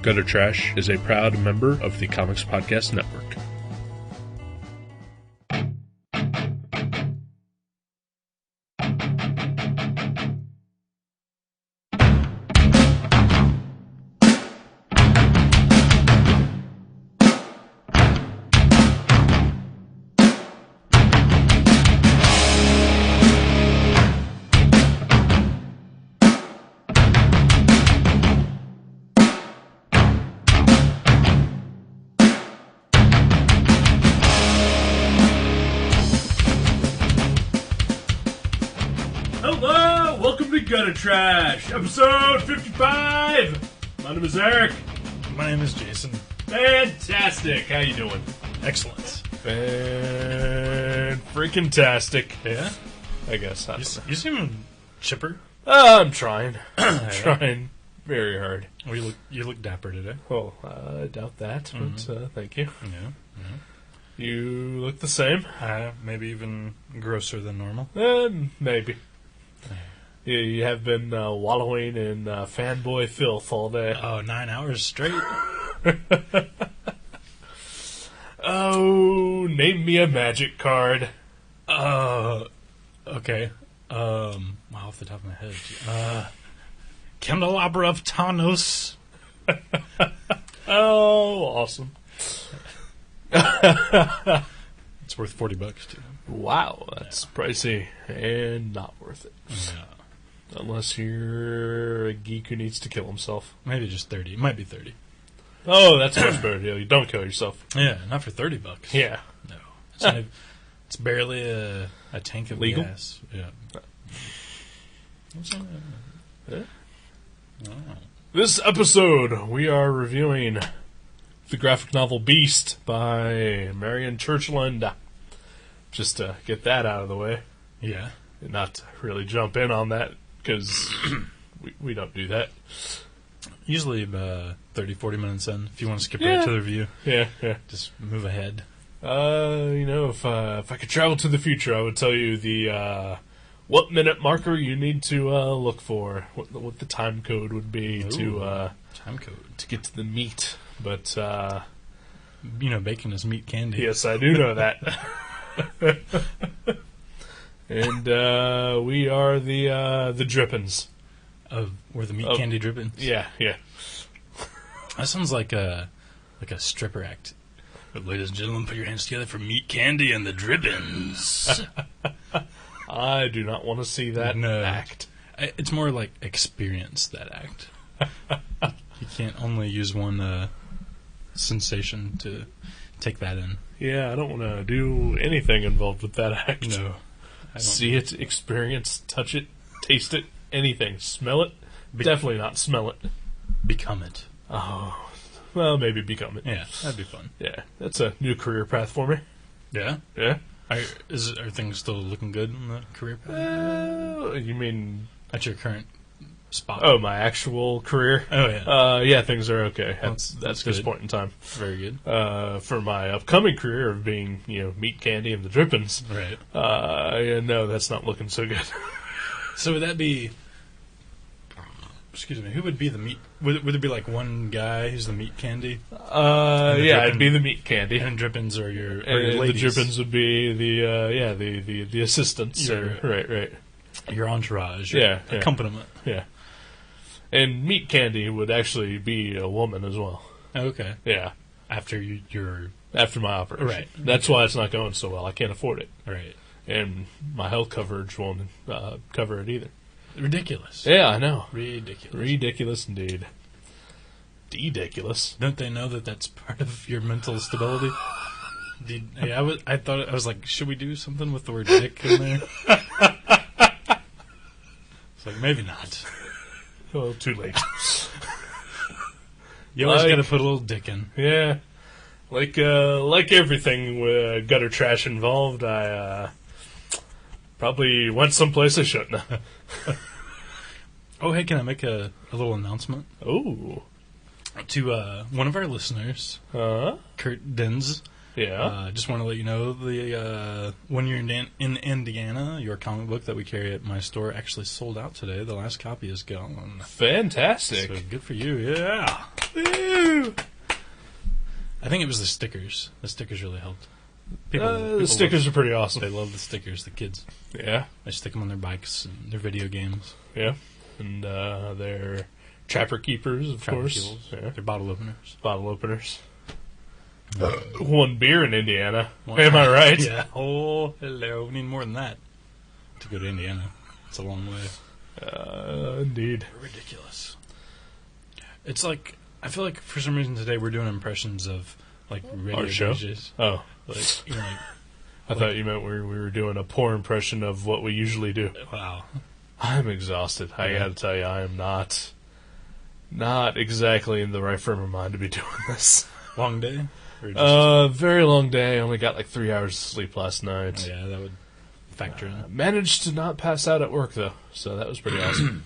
Gutter Trash is a proud member of the Comics Podcast Network. Gutter Trash, episode 55. My name is Eric. My name is Jason. Fantastic. How you doing? Excellent. Freaking-tastic. Yeah? I guess. You seem chipper. I'm trying. Trying very hard. Well, you look dapper today. Well, I doubt that, but thank you. Yeah. You look the same. Maybe even grosser than normal. Maybe. You have been wallowing in fanboy filth all day. Oh, 9 hours straight. Oh, name me a magic card. Okay. Off the top of my head. Candelabra of Tanos. Oh, awesome. It's worth $40 too. Wow, that's pricey and not worth it. Yeah. Unless you're a geek who needs to kill himself. Maybe just 30. It might be 30. Oh, that's a much better deal. You don't kill yourself. Yeah, not for $30. Yeah. No. It's barely a tank of legal gas. Yeah. This episode, we are reviewing the graphic novel Beast by Marian Churchland. Just to get that out of the way. Yeah. And not to really jump in on that, because we don't do that. Usually 30, 40 minutes in, if you want to skip right to the review. Yeah. Just move ahead. If I could travel to the future, I would tell you the what minute marker you need to look for, what the time code would be. Ooh, time code to get to the meat. But bacon is meat candy. Yes, I do know that. And we are the Drippins. We're the meat candy Drippins. Yeah. That sounds like a stripper act. Ladies and gentlemen, put your hands together for meat candy and the Drippins. I do not want to see that act. It's more like experience that act. You can't only use one sensation to take that in. Yeah, I don't want to do anything involved with that act. No. See it, experience, touch it, taste it, anything. Smell it? Definitely not smell it. Become it. Oh, well, maybe become it. Yeah, that'd be fun. Yeah, that's a new career path for me. Yeah? Yeah. Are things still looking good in the career path? You mean... At your current spot? Oh, my actual career? Oh, yeah. Yeah, things are okay. That's good. this point in time. Very good. For my upcoming career of being, meat candy and the Drippins. Right. No, that's not looking so good. So would that be... Excuse me, who would be the meat... Would there be like one guy who's the meat candy? It'd be the meat candy. And Drippins are your ladies. The Drippins would be the assistants. Right. Your entourage. Your accompaniment. Yeah. And meat candy would actually be a woman as well. Okay. Yeah. After After my operation. Right. That's why it's not going so well. I can't afford it. Right. And my health coverage won't cover it either. Ridiculous. Yeah, I know. Ridiculous Indeed. Ridiculous. Don't they know that that's part of your mental stability? I thought I was like, should we do something with the word dick in there? It's like, maybe not. Well, too late. You always got to put a little dick in. Yeah. Like everything with gutter trash involved, I probably went someplace I shouldn't have. Oh, hey, can I make a little announcement? Oh. To one of our listeners, Kurt Dens. Yeah. Just want to let you know the When You're in Indiana, your comic book that we carry at my store actually sold out today. The last copy is gone. Fantastic. So good for you. Yeah. Woo! I think it was the stickers. The stickers really helped. The stickers are pretty awesome. They love the stickers, the kids. Yeah. They stick them on their bikes and their video games. Yeah. And they're Trapper Keepers, of course. Fuels. Yeah. They're bottle openers. Bottle openers. One beer in Indiana. What? Am I right? Yeah. Oh, hello. We need more than that to go to Indiana. It's a long way. Indeed. Ridiculous. It's like, I feel like for some reason today we're doing impressions of, like, radio Our show? DJs. Oh. Like, you know, like, I thought you meant we were doing a poor impression of what we usually do. wow. I'm exhausted. I Yeah. gotta tell you, I am not exactly in the right frame of mind to be doing this. Long day? Or just, Very long day. Only got like 3 hours of sleep last night. yeah, that would factor in. Managed to not pass out at work though, so that was pretty awesome.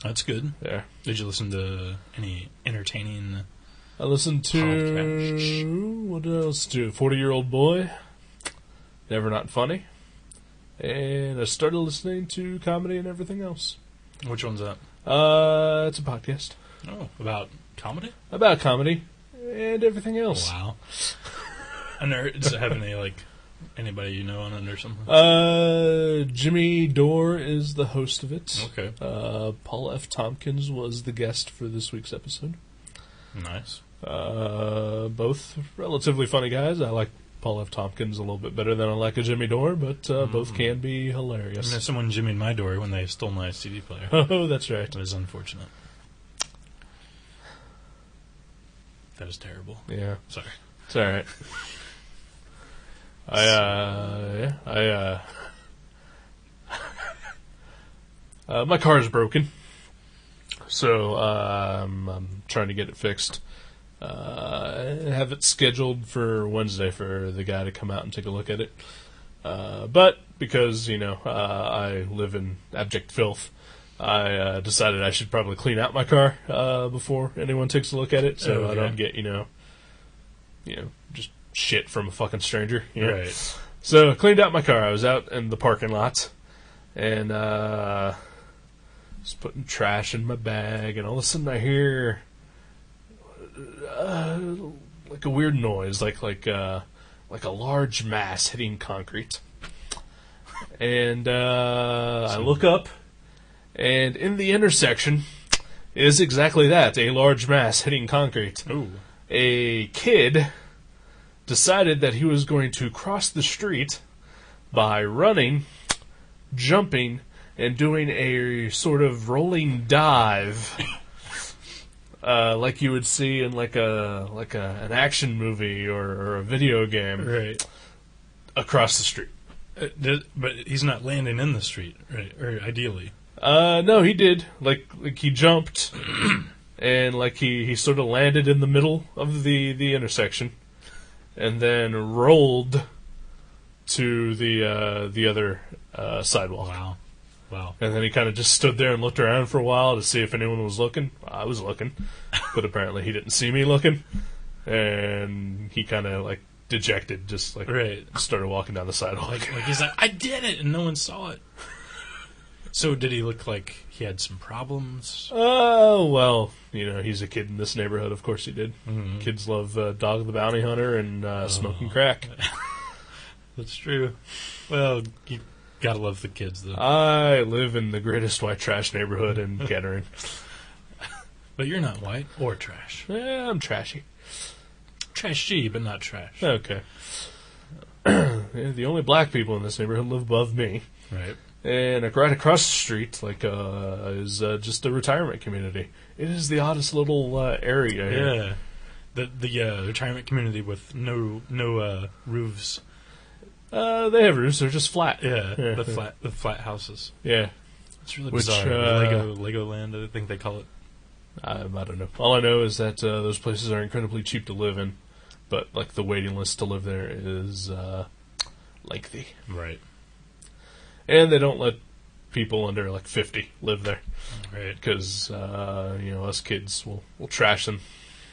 That's good. There. Did you listen to any entertaining... I listened to Podcasts. what else? 40-Year-Old Boy. Never Not Funny. And I started listening to comedy and everything else. Which one's that? It's a podcast Oh, about comedy? about comedy and everything else. Wow. And does it have any, like, anybody you know on it or something? Jimmy Dore is the host of it. Okay. Paul F. Tompkins was the guest for this week's episode. Nice. Both relatively funny guys. I like Paul F. Tompkins a little bit better than I like a Jimmy Dore, but both can be I hilarious. mean, someone jimmied my door when they stole my CD player. Oh, that's right. It was unfortunate. That is terrible. Yeah, Sorry. it's all right. My car is broken, so I'm trying to get it fixed. I have it scheduled for Wednesday for the guy to come out and take a look at it. But because, I live in abject filth, I decided I should probably clean out my car before anyone takes a look at it, so I don't get, just shit from a fucking stranger. You know? Right. So I cleaned out my car. I was out in the parking lot, and was putting trash in my bag, and all of a sudden I hear like a weird noise, like a large mass hitting concrete. And I look up, and in the intersection is exactly that, a large mass hitting concrete. Ooh. A kid decided that he was going to cross the street by running, jumping, and doing a sort of rolling dive, like you would see in an action movie or a video game, Right. across the street. But he's not landing in the street, right? Or ideally. No, he did. Like he jumped, and he sort of landed in the middle of the intersection, and then rolled to the other sidewalk. Wow. And then he kind of just stood there and looked around for a while to see if anyone was looking. I was looking, but apparently he didn't see me looking, and he kind of dejected, just Right. started walking down the sidewalk. Like he's like, I did it, and no one saw it. So did he look like he had some problems? Oh, well, he's a kid in this neighborhood. Of course he did. Mm-hmm. Kids love Dog the Bounty Hunter and smoking crack. That's true. Well, you gotta love the kids, though. I live in the greatest white trash neighborhood in Kettering. But you're not white or trash. I'm trashy. Trashy, but not trash. Okay. Yeah, the only black people in this neighborhood live above me. Right. And right across the street, is just a retirement community. It is the oddest little area here. Yeah. The retirement community with no roofs. They have roofs. They're just flat. Yeah. The flat houses. Yeah. It's really Which, bizarre. Legoland, I think they call it. I don't know. All I know is that those places are incredibly cheap to live in, but the waiting list to live there is lengthy. Right. And they don't let people under 50 live there. Right. Because us kids will trash them.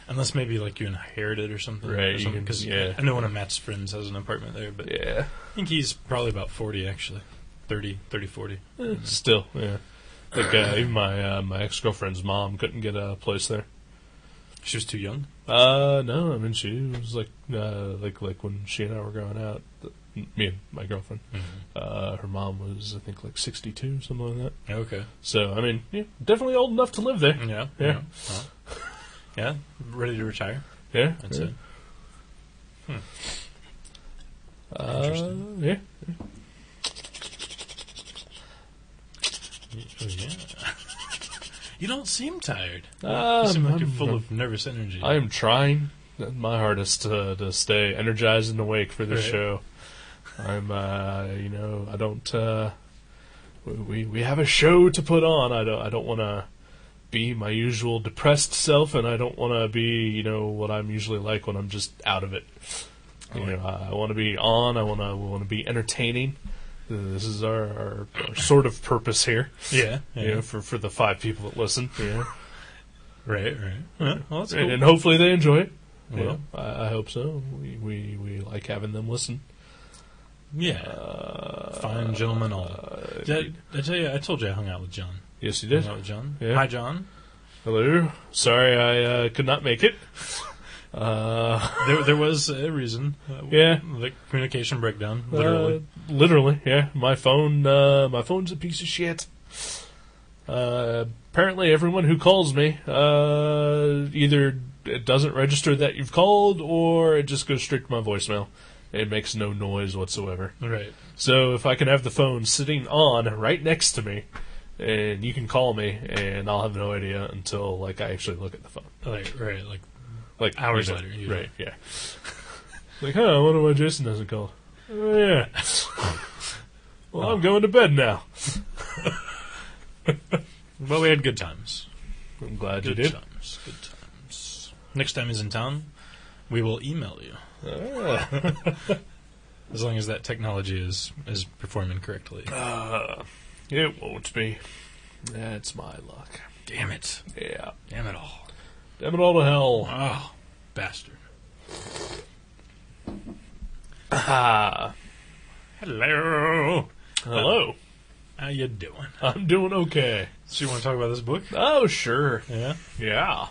Unless maybe you inherit it or something. Right. Because yeah. I know one of Matt's friends has an apartment there, but Yeah. I think he's probably about 40 actually. 30, 40. Still, yeah. Even my ex-girlfriend's mom couldn't get a place there. She was too young? No, I mean, she was like when she and I were going out, me and my girlfriend, her mom was, I think, like 62, something like that. Okay. So, I mean, yeah, definitely old enough to live there. Yeah. Yeah. Yeah, ready to retire. Yeah. That's it. Interesting. Yeah. Yeah. You don't seem tired. You You seem like you're full of nervous energy. I am trying my hardest to stay energized and awake for this show. I'm, I don't. We have a show to put on. I don't want to be my usual depressed self, and I don't want to be, what I'm usually like when I'm just out of it. I want to be on. I want to be entertaining. This is our sort of purpose here. Yeah. For the 5 people that listen. Yeah. Right. Well, that's cool. And hopefully they enjoy it. Yeah. I hope so. We like having them listen. Yeah. Fine gentlemen all. Did I tell you, I told you I hung out with John. Yes, you did. Hung out with John. Yeah. Hi, John. Hello. Sorry I could not make it. There was a reason. The communication breakdown. Literally, yeah. My phone's a piece of shit. Apparently everyone who calls me, either it doesn't register that you've called, or it just goes straight to my voicemail. It makes no noise whatsoever. Right. So if I can have the phone sitting on right next to me, and you can call me, and I'll have no idea until I actually look at the phone. Like hours later. Right, yeah. I wonder why Jason hasn't called. Oh, yeah. Well, I'm going to bed now. But we had good times. I'm glad you Good did. times. Next time he's in town, we will email you. As long as that technology is performing correctly. It won't be. That's my luck. Damn it. Yeah. Damn it all. Damn it all to hell. Oh, bastard. Ah. Hello. Hello. How you doing? I'm doing okay. So you want to talk about this book? Oh, sure. Yeah. Yeah.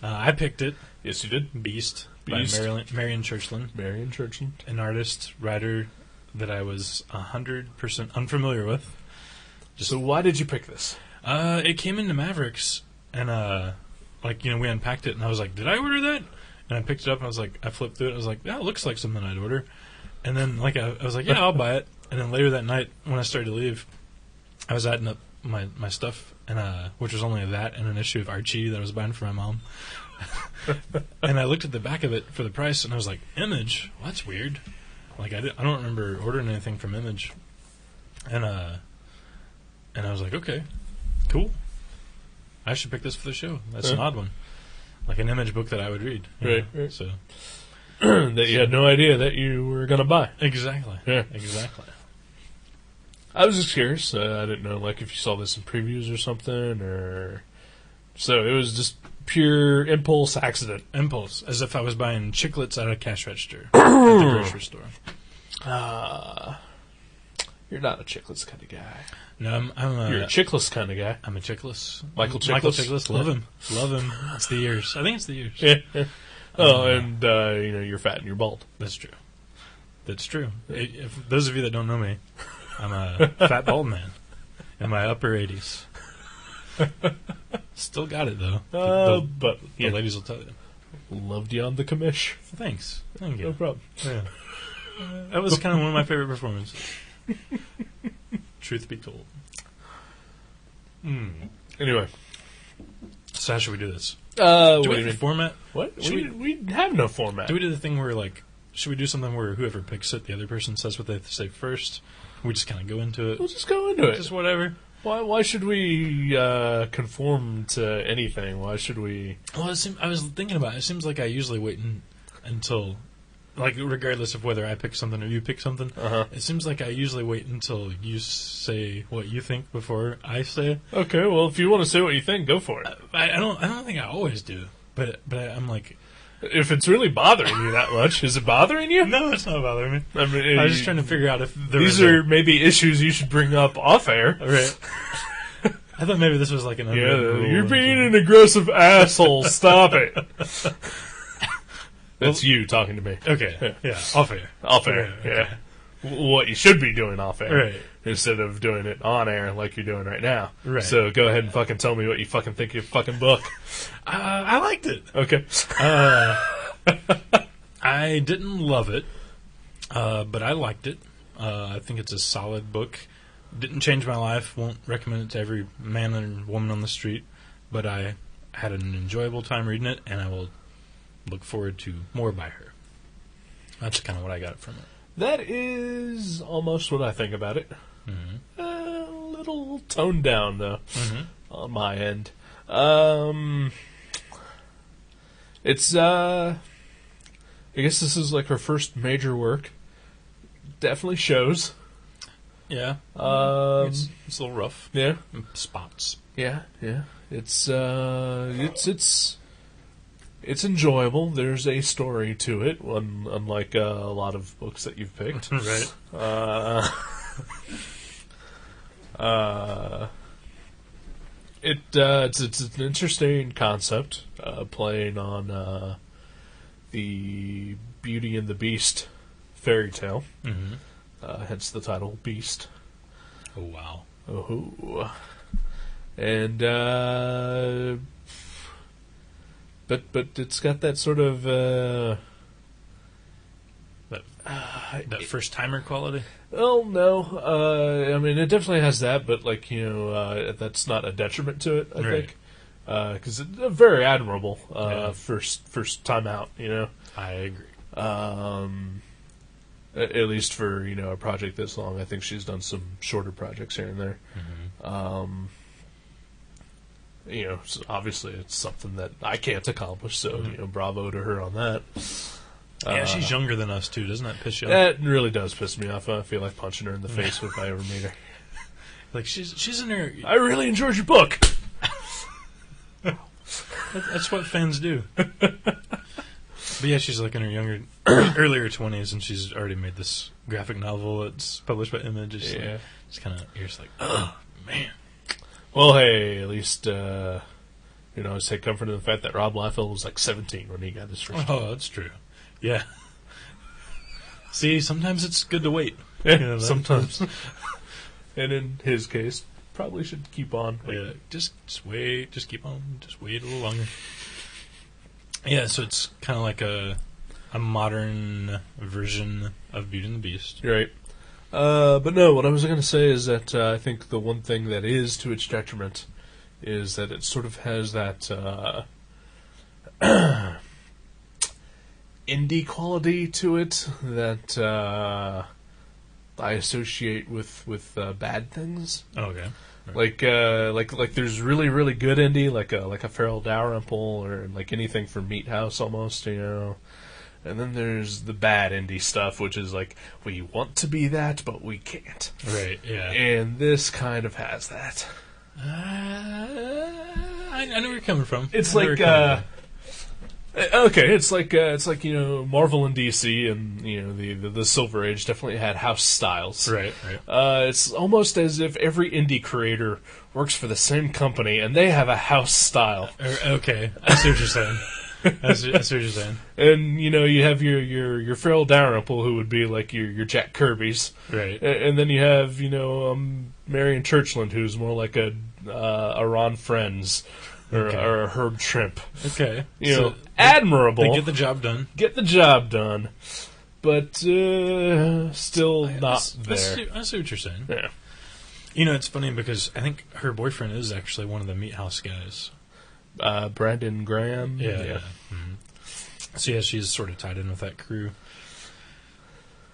I picked it. Yes, you did. Beast. Beast. By Marian Churchland. Marian Churchland. An artist, writer that I was 100% unfamiliar with. So why did you pick this? It came into Mavericks, and we unpacked it, and I was like, did I order that? And I picked it up, and I was like, I flipped through it, I was like, that looks like something I'd order. And then, I was like, yeah, I'll buy it. And then later that night, when I started to leave, I was adding up my stuff, and which was only that and an issue of Archie that I was buying for my mom. And I looked at the back of it for the price, and I was like, Image? Well, that's weird. I don't remember ordering anything from Image. And I was like, okay, cool. I should pick this for the show. That's an odd one. Like an Image book that I would read. Right. So that you had no idea that you were going to buy. Exactly. Yeah. Exactly. I was just curious. I didn't know, if you saw this in previews or something, or... So it was just pure impulse accident. Impulse. As if I was buying chiclets at a cash register at the grocery store. You're not a Chickless kind of guy. No, You're a Chickless kind of guy. I'm a Chickless. Michael Chiklis? Michael Chiklis. Love him. Love him. It's the years. I think it's the years. Yeah. And you're fat and you're bald. That's true. That's true. If those of you that don't know me, I'm a fat bald man in my upper 80s. Still got it though. But the ladies will tell you. Loved you on the commish. Thanks. Thank you. No problem. Yeah. That was kind of one of my favorite performances. Truth be told. Anyway. So how should we do this? Do we have a format? What? We have no format. Do we do the thing where, should we do something where whoever picks it, the other person says what they say first? We just kind of go into it? We'll just go into it. Just whatever. Why should we conform to anything? Why should we... Well, I was thinking about it. It seems like I usually wait until... regardless of whether I pick something or you pick something, it seems like I usually wait until you say what you think before I say it. Okay, well, if you want to say what you think, go for it. I don't think I always do, but I'm like... If it's really bothering you that much, is it bothering you? No, it's not bothering me. I mean, I was just trying to figure out if these are maybe issues you should bring up off air. Right. I thought maybe this was like an unwritten rule. You're being an aggressive asshole. Stop it. That's you talking to me. Okay. Yeah. Off air. Off air. Okay. Yeah. What you should be doing off air. Right. Instead of doing it on air like you're doing right now. Right. So go ahead and fucking tell me what you fucking think of your fucking book. I liked it. Okay. I didn't love it, but I liked it. I think it's a solid book. Didn't change my life. Won't recommend it to every man and woman on the street. But I had an enjoyable time reading it, and I will look forward to more by her. That's kind of what I got from it. That is almost what I think about it. Mm-hmm. A little toned down, though, on my end. It's, I guess this is like her first major work. Definitely shows. Yeah. It's a little rough. Yeah. Spots. Yeah. It's enjoyable. There's a story to it, unlike a lot of books that you've picked. Right. It's an interesting concept, playing on the Beauty and the Beast fairy tale. Mm-hmm. Hence the title, Beast. Oh, wow. Oh. And, but it's got that sort of, that first-timer quality? Oh, no. I mean, it definitely has that, but, like, that's not a detriment to it, I think. Because it's very admirable first time out, I agree. At least for, a project this long. I think she's done some shorter projects here and there. Mm-hmm. So obviously it's something that I can't accomplish, so, bravo to her on that. Yeah, she's younger than us, too. Doesn't that piss you off? That really does piss me off. I feel like punching her in the face if I ever meet her. Like, she's in her... I really enjoyed your book! That's what fans do. But yeah, she's like in her earlier 20s, and she's already made this graphic novel that's published by Image. It's kind of, you're just like, oh, man. Well, hey, at least, take comfort in the fact that Rob Liefeld was like 17 when he got his first Oh, that's true. Yeah. See, sometimes it's good to wait. Yeah, sometimes. And in his case, probably should keep on waiting. Yeah, just wait. Just keep on. Just wait a little longer. Yeah, so it's kind of like a modern version of Beauty and the Beast. Right. But no, what I was going to say is that I think the one thing that is to its detriment is that it sort of has that indie quality to it that I associate with bad things. Oh, okay. Right. Like there's really, really good indie, like a Farrell Dalrymple or like anything from Meat House almost, And then there's the bad indie stuff, which is like, we want to be that, but we can't. Right, yeah. And this kind of has that. I know where you're coming from. It's like, okay, it's like Marvel and DC and the Silver Age definitely had house styles. Right. It's almost as if every indie creator works for the same company and they have a house style. Okay, I see what you're saying. I see what you're saying. And you have your Farrell Dalrymple, who would be like your Jack Kirby's, right? And then you have Marian Churchland, who's more like a Ron Friends. Or a Herb Trimp. Okay. Admirable. They get the job done. But still not there. I see what you're saying. Yeah. It's funny because I think her boyfriend is actually one of the Meat House guys. Brandon Graham? Yeah. Mm-hmm. So yeah, she's sort of tied in with that crew.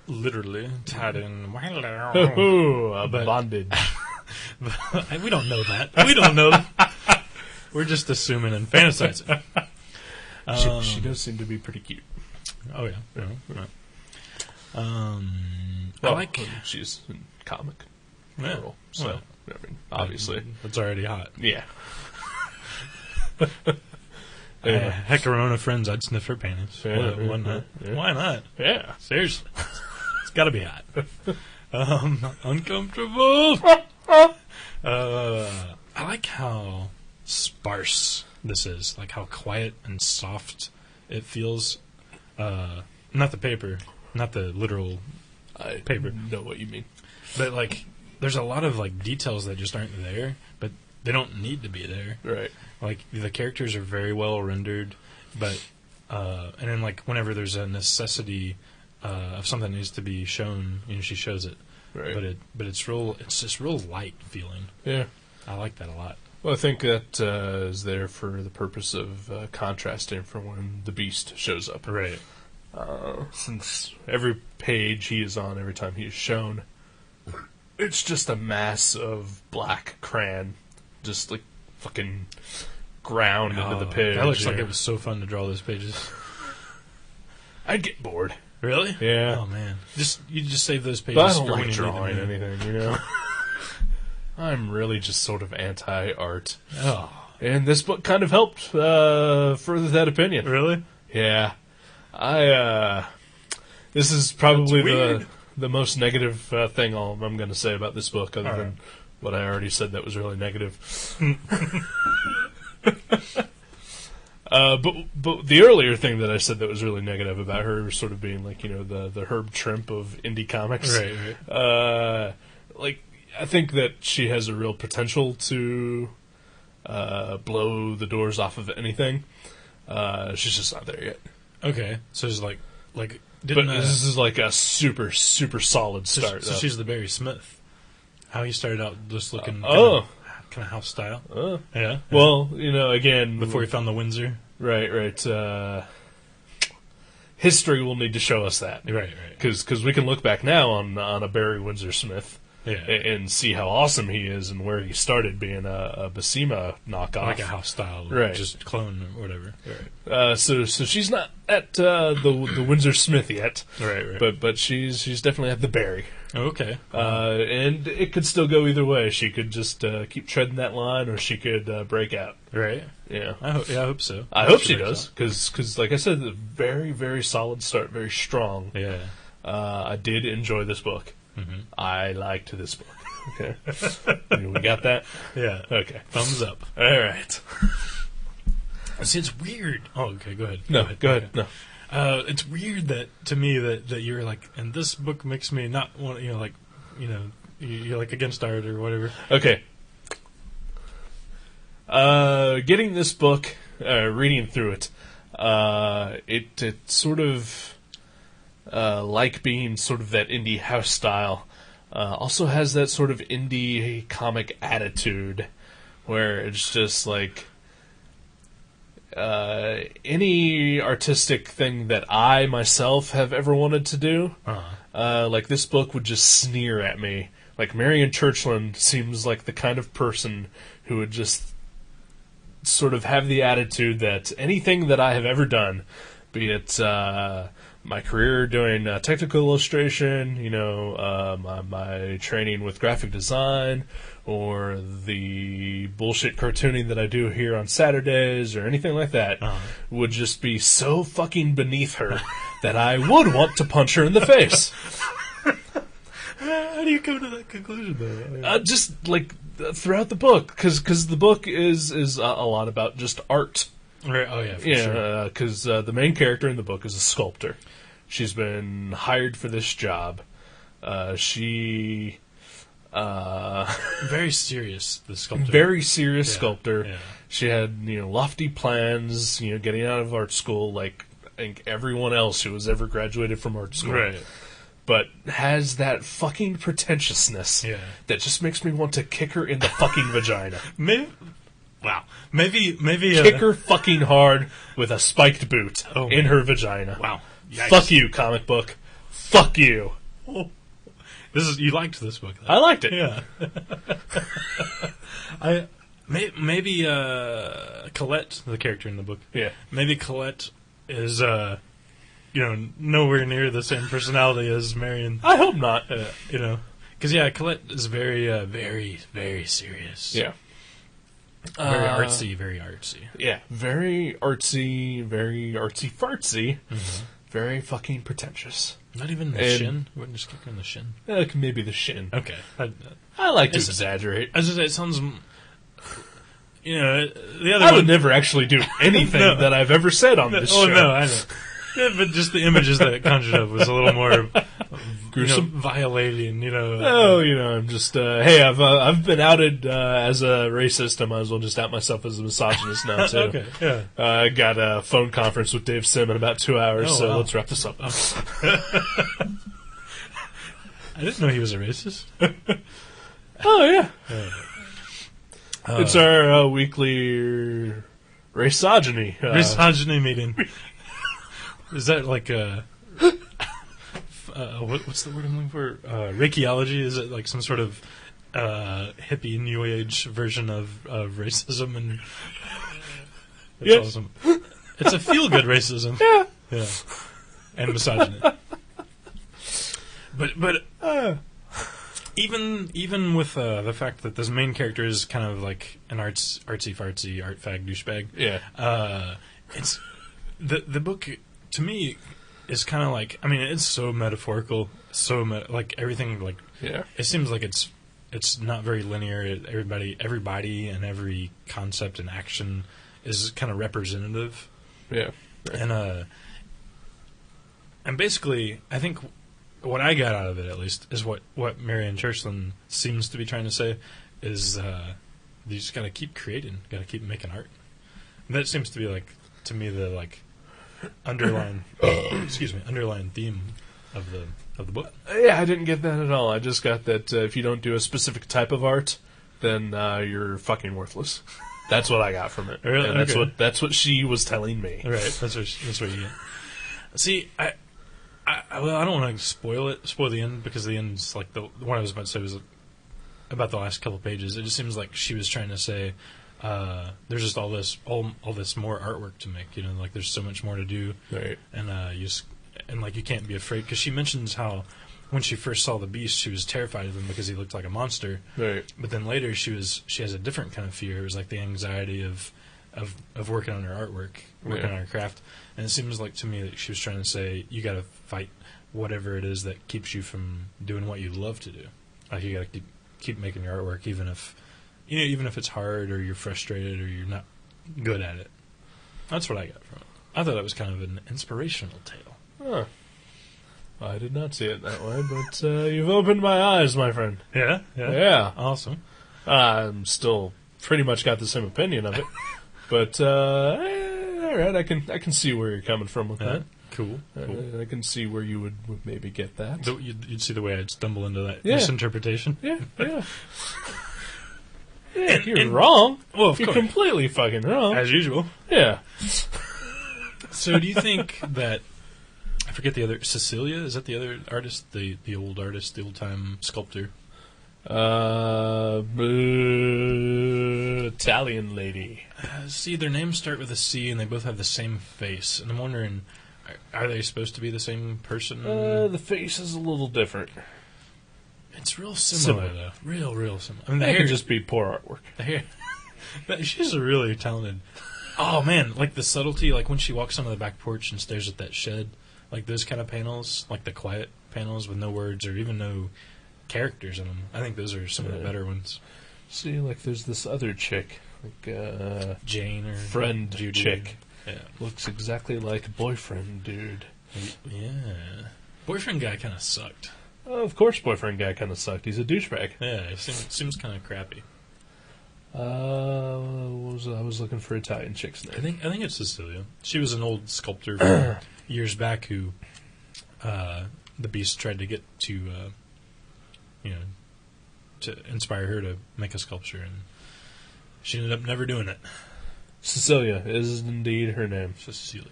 Literally tied in. Bondage. We don't know that. We don't know that. We're just assuming and fantasizing. She does seem to be pretty cute. Oh, yeah. Well, I like... She's a comic. Yeah. Girl, so, obviously. It's already hot. Yeah. Heck, Corona friends, I'd sniff her panties. Yeah, Why not? Yeah. Why not? Yeah. Seriously. It's got to be hot. Uncomfortable. I like how sparse this is. Like how quiet and soft it feels. Not the paper, not the literal paper. Know what you mean. But like, there's a lot of like details that just aren't there, but they don't need to be there. Right. Like the characters are very well rendered, but and then like whenever there's a necessity of something that needs to be shown, she shows it. Right. But it's real. It's just real light feeling. Yeah. I like that a lot. Well, I think that is there for the purpose of contrasting for when the Beast shows up. Right. Since every page he is on, every time he is shown, it's just a mass of black crayon, just like fucking ground into the page. That looks like it was so fun to draw those pages. I'd get bored. Really? Yeah. Oh man, you just save those pages. But I don't for when like you need drawing them. anything, I'm really just sort of anti-art. Oh, And this book kind of helped further that opinion. really? Yeah. This is probably the most negative thing I'm going to say about this book, other than what I already said that was really negative. But the earlier thing that I said that was really negative about her sort of being like, the Herb Trimp of indie comics. Right. Like, I think that she has a real potential to blow the doors off of anything. She's just not there yet. Okay, so it's like But didn't this is like a super, super solid start. so she's the Barry Smith. How he started out just looking kind of house style. Yeah. Well, again, Before he found the Windsor. Right. History will need to show us that. Right. Because we can look back now on a Barry Windsor Smith Yeah. and see how awesome he is and where he started being a Basima knockoff. Like a house style, Right. Just clone or whatever. So she's not at the Windsor Smith yet. Right. But she's definitely at the Barry. Okay. And it could still go either way. She could just keep treading that line, or she could break out. Right. Yeah. I hope so. I hope she does, because like I said, a very, very solid start, very strong. Yeah. I did enjoy this book. Mm-hmm. I liked this book. Okay. We got that? Yeah. Okay. Thumbs up. All right. See, it's weird. Oh, okay. Go ahead. No, go ahead. No. It's weird to me that you're like, and this book makes me not want, you're like against art or whatever. Okay. Getting this book, reading through it, it sort of, like being sort of that indie house style, also has that sort of indie comic attitude, where it's just like, any artistic thing that I myself have ever wanted to do, like this book would just sneer at me. Like Marian Churchland seems like the kind of person who would just sort of have the attitude that anything that I have ever done, be it my career doing technical illustration, my training with graphic design, or the bullshit cartooning that I do here on Saturdays, or anything like that, would just be so fucking beneath her that I would want to punch her in the face. How do you come to that conclusion, though? Just like throughout the book, because the book is a lot about just art. Right. Oh yeah. For sure. Because the main character in the book is a sculptor. She's been hired for this job. She very serious. The sculptor. Very serious sculptor. Yeah. She had lofty plans. Getting out of art school like I think everyone else who has ever graduated from art school. Right. But has that fucking pretentiousness that just makes me want to kick her in the fucking vagina. Maybe. Kick her fucking hard with a spiked boot in her vagina. Wow. Yikes. Fuck you, comic book. Fuck you. Oh. You liked this book, though. I liked it. Yeah. Maybe Colette, the character in the book. Yeah. Maybe Colette is nowhere near the same personality as Marian. I hope not. Because Colette is very, very, very serious. Yeah. Very artsy, very artsy. Yeah, very artsy fartsy, Mm-hmm. very fucking pretentious. Not even the shin? Wouldn't just kick her in the shin? Maybe the shin. Okay. I like to exaggerate. As I say, it sounds the other I one would never actually do anything No. that I've ever said on this Oh show. no, I know. Yeah, but just the images that it conjured up was a little more Gruesome. violating. Oh, I'm just hey, I've been outed as a racist. I might as well just out myself as a misogynist now too. Okay, yeah. I got a phone conference with Dave Sim in about 2 hours, Oh, so wow. let's wrap this up. I didn't know he was a racist. Oh yeah, Uh, it's our weekly raceogyny. misogyny meeting. Is that like what's the word I'm looking for? Reikiology? Is it like some sort of hippie new age version of racism? And that's Yes. awesome. It's a feel good racism. Yeah, and misogyny. But even with the fact that this main character is kind of like an artsy fartsy art fag douchebag. Yeah. It's the book to me is kind of like, I mean, it's so metaphorical, like everything, like Yeah. it seems like it's not very linear. Everybody and every concept and action is kind of representative. Yeah. And basically, I think what I got out of it, at least, is what Marian Churchland seems to be trying to say, is you just got to keep creating, got to keep making art. And that seems to be, like, to me, the like underlying underlying theme of the book. Yeah, I didn't get that at all. I just got that if you don't do a specific type of art, then you're fucking worthless. That's what I got from it. Really? And Okay. that's what she was telling me. Right, that's what you get. See, I don't want to spoil the end, because the end's like what I was about to say was about the last couple pages. It just seems like she was trying to say there's just all this more artwork to make. Like there's so much more to do, Right. and like you can't be afraid, because she mentions how when she first saw the beast, she was terrified of him because he looked like a monster. Right. But then later she has a different kind of fear. It was like the anxiety of working on her artwork, working on her craft. And it seems like to me that she was trying to say, you got to fight whatever it is that keeps you from doing what you love to do. Like you got to keep making your artwork, even if it's hard or you're frustrated or you're not good at it. That's what I got from it. I thought it was kind of an inspirational tale. Huh. I did not see it that way, but you've opened my eyes, my friend. Yeah. Yeah. Awesome. I'm still pretty much got the same opinion of it, but all right, I can see where you're coming from with that. Cool. I can see where you would maybe get that. You'd see the way I'd stumble into that Yeah. misinterpretation. Yeah. Yeah, you're wrong. Well, of You're course. completely fucking wrong. As usual. Yeah. So do you think that, I forget the other, Cecilia, is that the other artist, the old artist, the old-time sculptor? Italian lady. See, their names start with a C, and they both have the same face. And I'm wondering, are they supposed to be the same person? The face is a little different. It's real similar, though. Real similar. I mean, the That hair could just be poor artwork. The hair. She's a really talented. Oh man, like the subtlety, like when she walks onto the back porch and stares at that shed, like those kind of panels, like the quiet panels with no words or even no characters in them. I think those are some of the better ones. See, like there's this other chick, like Jane or friend Judy. chick, Yeah, looks exactly like boyfriend dude. yeah. Boyfriend guy kind of sucked. Of course, boyfriend guy kind of sucked. He's a douchebag. Yeah, it seems kind of crappy. I was looking for Italian chick's name. I think it's Cecilia. She was an old sculptor from years back who the Beast tried to get to to inspire her to make a sculpture, and she ended up never doing it. Cecilia is indeed her name. Cecilia.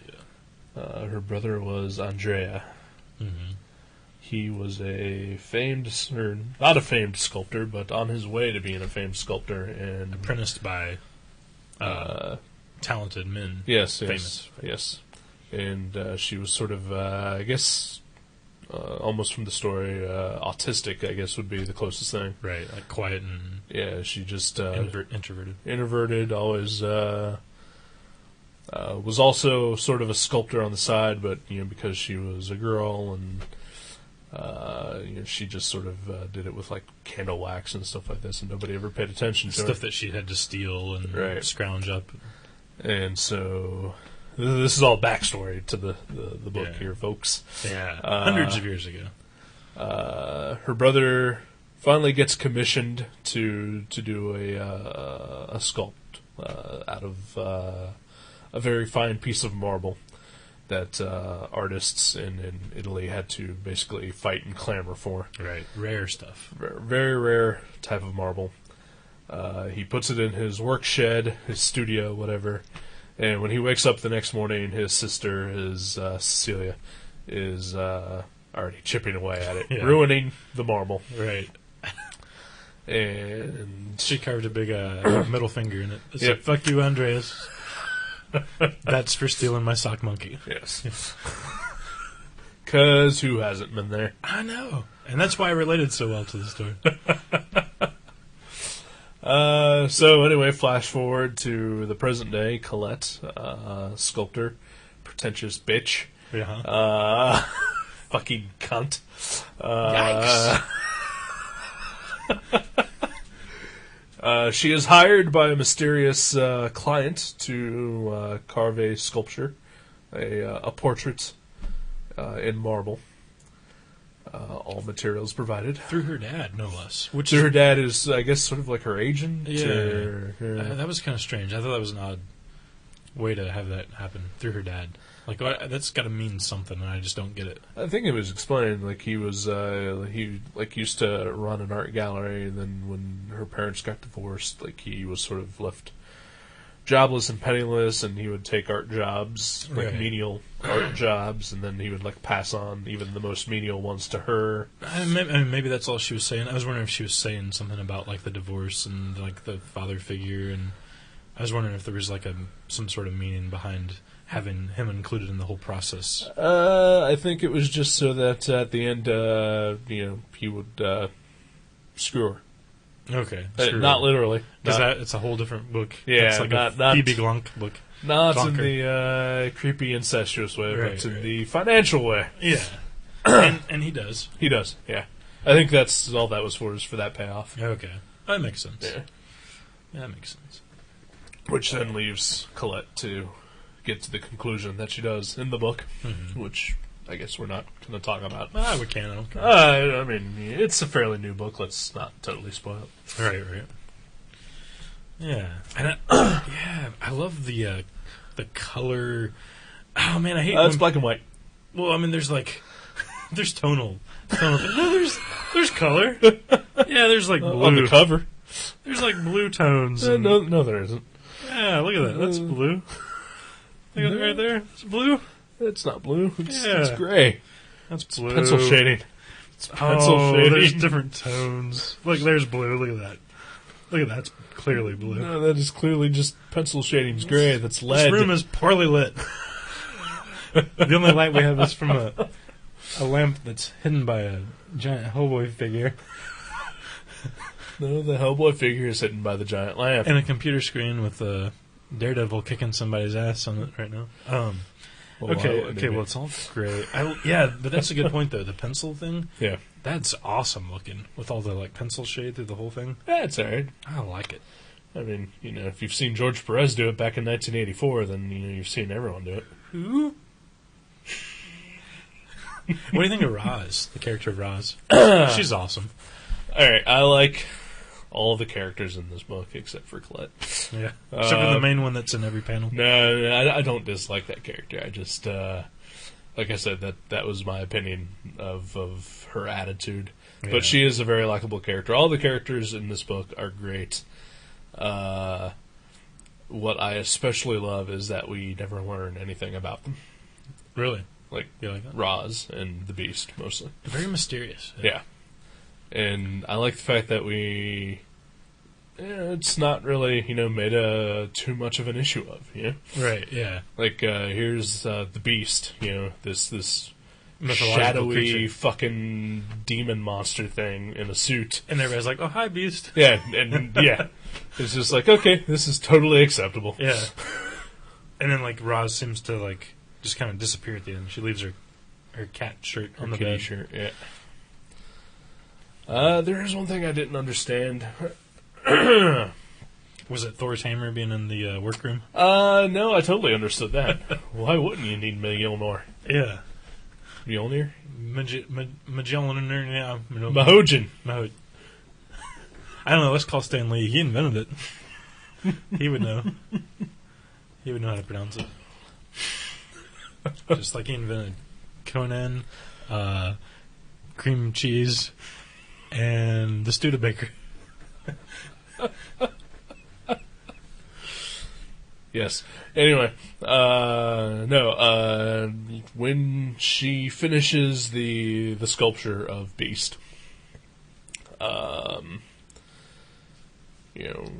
Her brother was Andrea. Mm-hmm. He was not a famed sculptor, but on his way to being a famed sculptor, and Apprenticed by talented men. yes, famous. And she was sort of, I guess, almost from the story, autistic. I guess would be the closest thing. Right, like quiet and Yeah, she just introverted. Always was also sort of a sculptor on the side, but because she was a girl and She just sort of did it with like candle wax and stuff like this, and nobody ever paid attention to Stuff her. that she had to steal and scrounge up. And so this is all backstory to the book here, folks. Yeah, hundreds of years ago. Her brother finally gets commissioned to do a sculpt out of a very fine piece of marble that artists in Italy had to basically fight and clamor for. Right, rare stuff. Very rare type of marble. He puts it in his work shed, his studio, whatever. And when he wakes up the next morning, his sister, Cecilia, is already chipping away at it, ruining the marble. Right. And she carved a big middle finger in it. It's like, fuck you, Andreas. That's for stealing my sock monkey. Yes. Because who hasn't been there? I know. And that's why I related so well to the story. So anyway, flash forward to the present day. Colette, sculptor, pretentious bitch. Yeah. Fucking cunt. Yikes. She is hired by a mysterious client to carve a sculpture, a portrait in marble. All materials provided. Through her dad, no less. Her dad is, I guess, sort of like her agent? Yeah. That was kind of strange. I thought that was an odd way to have that happen. Through her dad. Like, that's got to mean something, and I just don't get it. I think it was explained, like, he was, he used to run an art gallery, and then when her parents got divorced, like, he was sort of left jobless and penniless, and he would take art jobs, like menial art jobs, and then he would like pass on even the most menial ones to her. I mean, maybe that's all she was saying. I was wondering if she was saying something about like the divorce and like the father figure, and I was wondering if there was like some sort of meaning behind having him included in the whole process. I think it was just so that at the end, he would screw her. Okay. Not literally. Because it's a whole different book. Yeah, it's like a Phoebe Glunk book. Not in the creepy, incestuous way, but in the financial way. Yeah. and he does. He does, yeah. I think that's all that was for, is for that payoff. Okay. That makes sense. Yeah. That makes sense. Which then leaves Colette to get to the conclusion that she does in the book, which I guess we're not going to talk about. We can. Okay. I mean, it's a fairly new book. Let's not totally spoil it. Right. Yeah. And I love the color. Oh man, I hate it's black and white. Well, I mean, there's tonal. No, there's color. Yeah, there's like blue on the cover. There's like blue tones. No, there isn't. Yeah, look at that. That's blue. Look at it right there. It's blue. It's not blue. It's gray. That's blue. Pencil shading. It's pencil shading. There's different tones. Look, there's blue. Look at that. Look at that. It's clearly blue. No, that is clearly just pencil shading's gray. That's lead. This room is poorly lit. The only light we have is from a lamp that's hidden by a giant Hellboy figure. No, the Hellboy figure is hidden by the giant lamp. And a computer screen with a Daredevil kicking somebody's ass on it right now. Okay, well, it's all great. But that's a good point, though. The pencil thing, that's awesome looking with all the like pencil shade through the whole thing. Yeah, it's alright. I like it. I mean, if you've seen George Perez do it back in 1984, then you've seen everyone do it. Who? What do you think of Roz, the character of Roz? She's awesome. Alright, I like all the characters in this book except for Colette. Yeah. Except for the main one that's in every panel. No, I don't dislike that character. I just, like I said, that was my opinion of her attitude. Yeah. But she is a very likable character. All the characters in this book are great. What I especially love is that we never learn anything about them. Really? Like that? Roz and the Beast, mostly. Very mysterious. Yeah. And I like the fact that it's not really, made too much of an issue of, Right, yeah. Like, here's the Beast, this mythological shadowy creature. Fucking demon monster thing in a suit. And everybody's like, oh, hi, Beast. Yeah, and it's just like, okay, this is totally acceptable. Yeah. And then, like, Roz seems to, like, just kind of disappear at the end. She leaves her cat shirt on the bed. Shirt, yeah. There is one thing I didn't understand. Was it Thor's hammer being in the workroom? No, I totally understood that. Why wouldn't you need Mjolnir? Yeah. Mjolnir? Magellan, yeah. Mahojin. I don't know, let's call Stan Lee. He invented it. He would know. He would know how to pronounce it. Just like he invented Conan, cream cheese, and the Studebaker. Yes. Anyway, when she finishes the sculpture of Beast,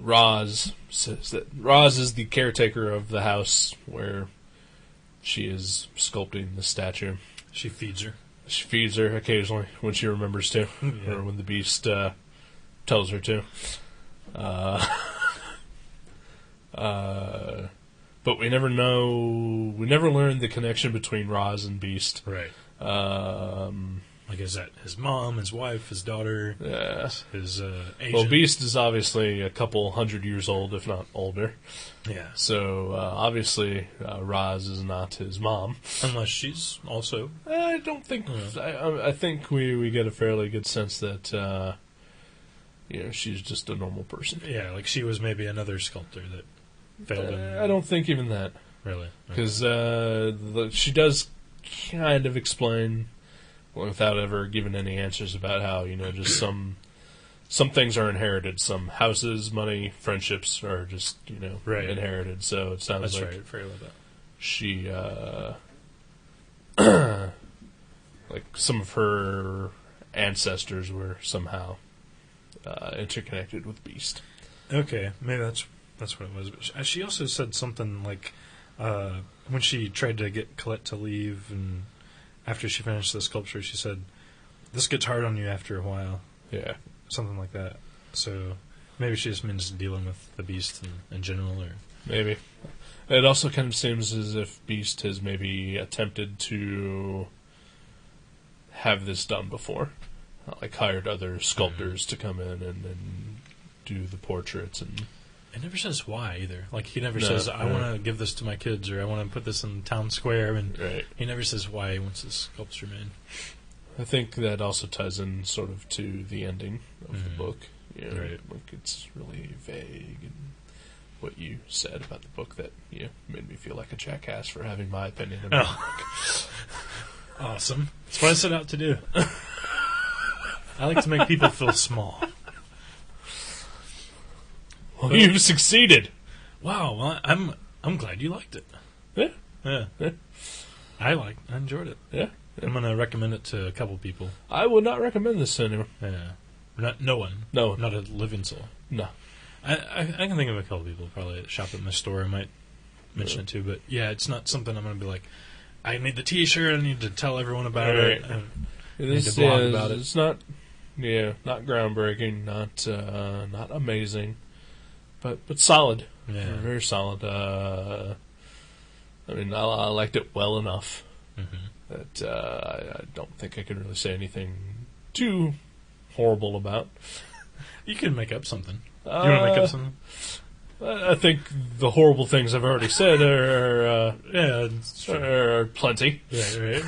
Roz says that Roz is the caretaker of the house where she is sculpting the statue. She feeds her. She feeds her occasionally when she remembers to, Yeah. or when the Beast tells her to. But we never learn the connection between Roz and Beast. Right. Like, is that his mom, his wife, his daughter, his agent? Well, Beast is obviously a couple 100 years old, if not older. Yeah. So, obviously, Roz is not his mom. Unless she's also... I don't think... I think we get a fairly good sense that, she's just a normal person. Yeah, like she was maybe another sculptor that failed him. I don't think even that. Really? Because she does kind of explain, without ever giving any answers, about how, just some things are inherited. Some houses, money, friendships are just, right. inherited. So it sounds That's like right. Fair about that. she, like some of her ancestors were somehow interconnected with Beast. Okay, maybe that's what it was. But she also said something like when she tried to get Colette to leave, and after she finished the sculpture, she said, "This gets hard on you after a while." Yeah, something like that. So maybe she just means dealing with the Beast in general, or maybe. It also kind of seems as if Beast has maybe attempted to have this done before, like hired other sculptors to come in and do the portraits, and it never says why either. Like he never says, "I want to give this to my kids," or "I want to put this in town square." And he never says why he wants this sculpture made. I think that also ties in sort of to the ending of the book. Right. Like it's really vague, and what you said about the book that made me feel like a jackass for having my opinion about the book. Awesome. That's what I set out to do. I like to make people feel small. Well, you've succeeded. Wow. Well, I'm glad you liked it. Yeah. I enjoyed it. Yeah. I'm going to recommend it to a couple people. I would not recommend this to anyone. Yeah. No one. No. Not a living soul. No. I can think of a couple people probably that shop at my store I might mention it to, but yeah, it's not something I'm going to be like, I need the T-shirt, I need to tell everyone about it. I need to blog about it. It's not groundbreaking, not amazing, but solid. Yeah. Very solid. I mean, I liked it well enough that I don't think I could really say anything too horrible about. You can make up something. You want to make up something? I think the horrible things I've already said are plenty. Yeah, right.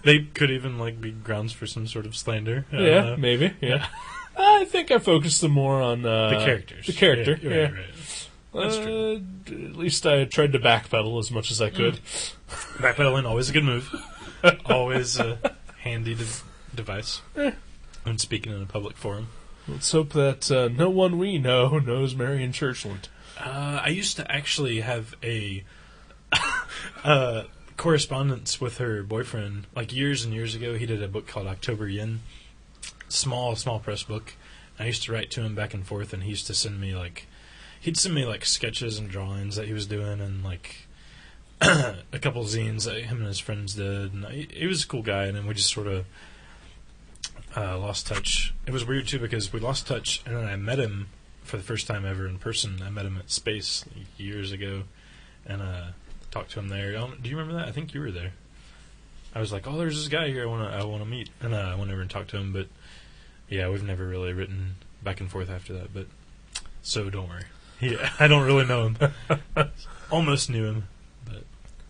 They could even be grounds for some sort of slander. Yeah, maybe. Yeah. I think I focused them more on the characters. The character. Yeah. Right. That's true. At least I tried to backpedal as much as I could. Backpedaling, always a good move. Always a handy device when speaking in a public forum. Let's hope that no one we know knows Marian Churchland. I used to actually have a correspondence with her boyfriend, years and years ago. He did a book called October Yin. Small press book. I used to write to him back and forth, and he used to send me he'd send me sketches and drawings that he was doing, and a couple zines that him and his friends did. And he was a cool guy, and then we just sort of lost touch. It was weird too because we lost touch, and then I met him for the first time ever in person. I met him at Space years ago, and talked to him there. Do you remember that? I think you were there. I was like, "Oh, there's this guy here I want to meet," and I went over and talked to him. But Yeah, we've never really written back and forth after that, but so don't worry. Yeah, I don't really know him. Almost knew him, but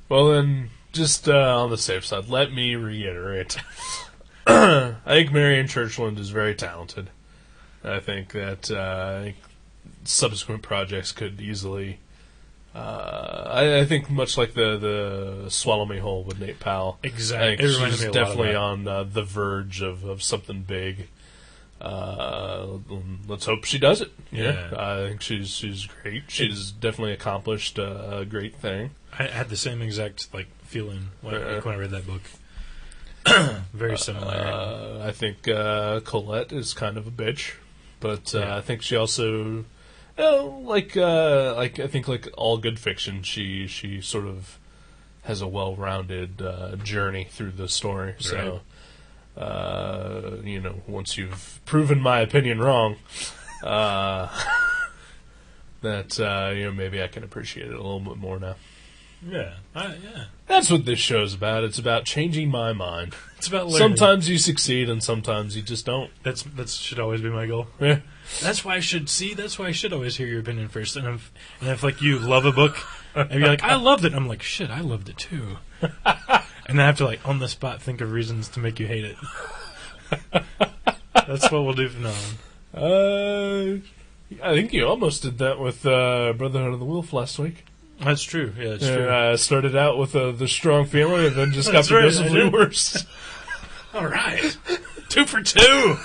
Well, then, just on the safe side, let me reiterate. I think Marian Churchland is very talented. I think that subsequent projects could easily... I think much like the Swallow Me Whole with Nate Powell. exactly. I think she's definitely on the verge of something big. Let's hope she does it. Yeah. I think she's great. She's definitely accomplished a great thing. I had the same exact feeling when I read that book. Very similar. I think Colette is kind of a bitch, but Yeah. I think she also, I think like all good fiction, she sort of has a well-rounded journey through the story. So, once you've proven my opinion wrong, that maybe I can appreciate it a little bit more now. Yeah. That's what this show's about. It's about changing my mind. It's about learning. Sometimes you succeed and sometimes you just don't. That should always be my goal. Yeah. That's why I should always hear your opinion first. And if you love a book, and you're like, I loved it. I'm like, shit, I loved it too. And I have to on the spot think of reasons to make you hate it. That's what we'll do from now on. I think you almost did that with Brotherhood of the Wolf last week. That's true. Yeah, it's true. Started out with the strong feeling and then just got That's right, progressively I did. worse. All right, 2 for 2.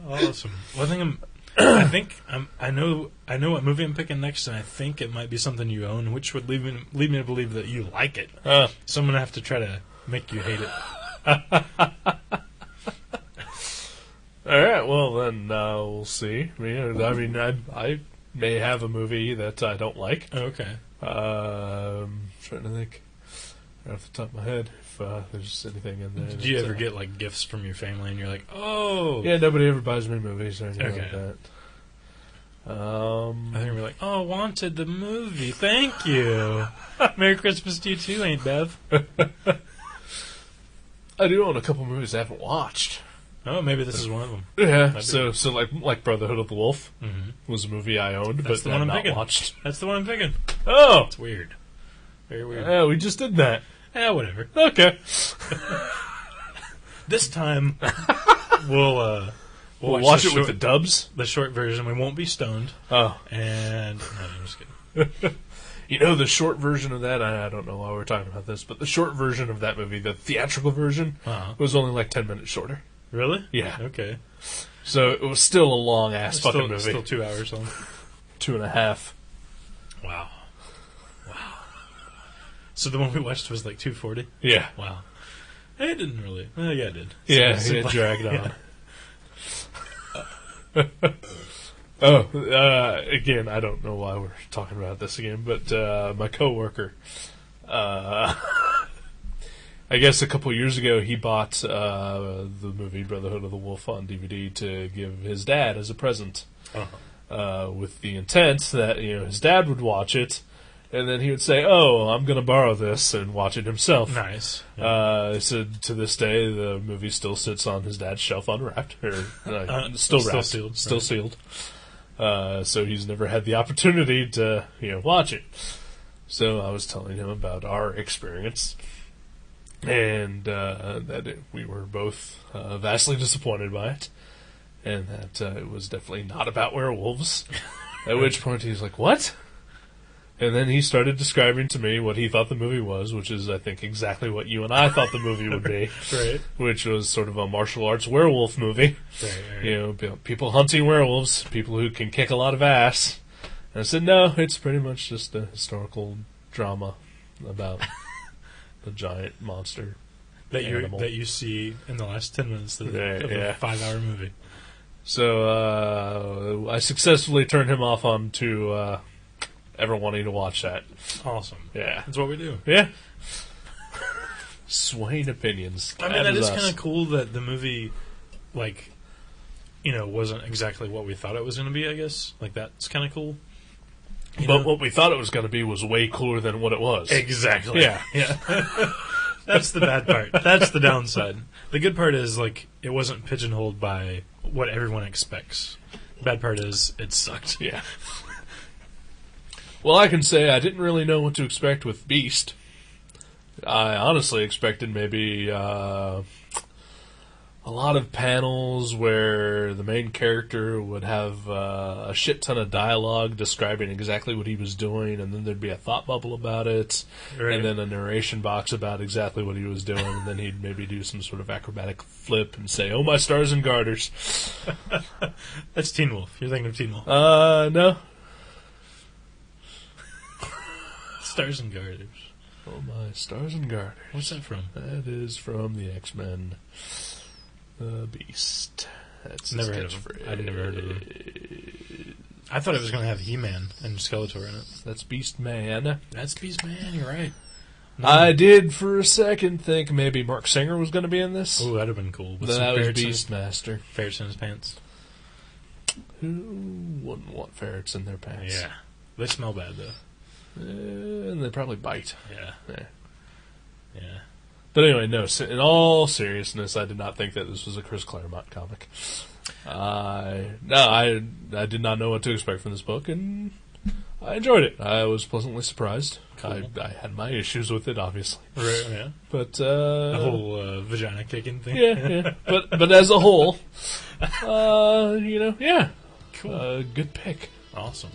Awesome. Well, I know what movie I'm picking next, and I think it might be something you own, which would lead me to believe that you like it. So I'm gonna have to try to make you hate it. All right, well then we'll see. I may have a movie that I don't like. Okay. Trying to think off the top of my head if there's anything in there. Did you ever get gifts from your family, and you're like, oh, Yeah, nobody ever buys me movies or anything Okay. like that. I think we're like, oh, Wanted the movie. Thank you. Merry Christmas to you too, Aunt Bev. I do own a couple movies I haven't watched. Oh, maybe this is one of them. Yeah, so like Brotherhood of the Wolf Mm-hmm. was a movie I owned, That's but the one have I'm not picking. watched. That's the one I'm picking. Oh, It's weird. Very weird. yeah, we just did that. Whatever. Okay, This time, we'll watch the it with the dubs. the short version. We won't be stoned. Oh, And no, I'm just kidding. the short version of that. I don't know why we're talking about this, but the short version of that movie, the theatrical version, Uh-huh. was only like 10 minutes shorter. Really? Yeah, Okay. so it was still a long ass fucking movie. Still 2 hours long. 2.5. Wow. So the one we watched was 2:40. Yeah, Wow. It didn't really. Yeah, it did. yeah, So- it dragged on. Yeah. Again, I don't know why we're talking about this again, but my coworker, I guess a couple years ago, he bought the movie Brotherhood of the Wolf on DVD to give his dad as a present, with the intent that his dad would watch it, and then he would say, "Oh, I'm going to borrow this," and watch it himself. Nice. So to this day, the movie still sits on his dad's shelf unwrapped, or still wrapped, sealed, still right. sealed. So he's never had the opportunity to watch it. So I was telling him about our experience, and that we were both vastly disappointed by it, and that it was definitely not about werewolves. At which point he's like, "What?" And then he started describing to me what he thought the movie was, which is, I think, exactly what you and I thought the movie would be. Right. Which was sort of a martial arts werewolf movie. Right. People hunting werewolves, people who can kick a lot of ass. And I said, no, it's pretty much just a historical drama about the giant monster That animal. you see in the last 10 minutes of Yeah. a 5-hour movie. So I successfully turned him off on to ever wanting to watch that. Awesome. Yeah. That's what we do. Yeah. Swaying opinions. I mean, that is us. kind of cool that the movie, wasn't exactly what we thought it was going to be, I guess. That's kind of cool. But what we thought it was going to be was way cooler than what it was. Exactly. Yeah. Yeah. That's the bad part. That's the downside. The good part is, like, it wasn't pigeonholed by what everyone expects. The bad part is, it sucked. Yeah. Well, I can say I didn't really know what to expect with Beast. I honestly expected maybe a lot of panels where the main character would have a shit ton of dialogue describing exactly what he was doing, and then there'd be a thought bubble about it, Right. and then a narration box about exactly what he was doing, and then he'd maybe do some sort of acrobatic flip and say, "Oh, my stars and garters." That's Teen Wolf. You're thinking of Teen Wolf. No. Stars and Garters. Oh, my stars and garters. What's that from? That is from the X-Men. The Beast. That's Never his heard of him. catchphrase. I'd never heard of him. I thought it was going to have He-Man and Skeletor in it. That's Beast Man. That's Beast Man, you're right. No. I did for a second think maybe Mark Singer was going to be in this. Oh, that'd have been cool. With But some that was ferrets in his- Beastmaster. Ferrets in his pants. Who wouldn't want ferrets in their pants? Yeah. They smell bad, though. And they probably bite. Yeah. Yeah. Yeah. But anyway, no, in all seriousness, I did not think that this was a Chris Claremont comic. I did not know what to expect from this book, and I enjoyed it. I was pleasantly surprised. Cool. I had my issues with it, obviously. Right, yeah. But, The whole vagina kicking thing. yeah. But as a whole, yeah. Cool. Good pick. Awesome.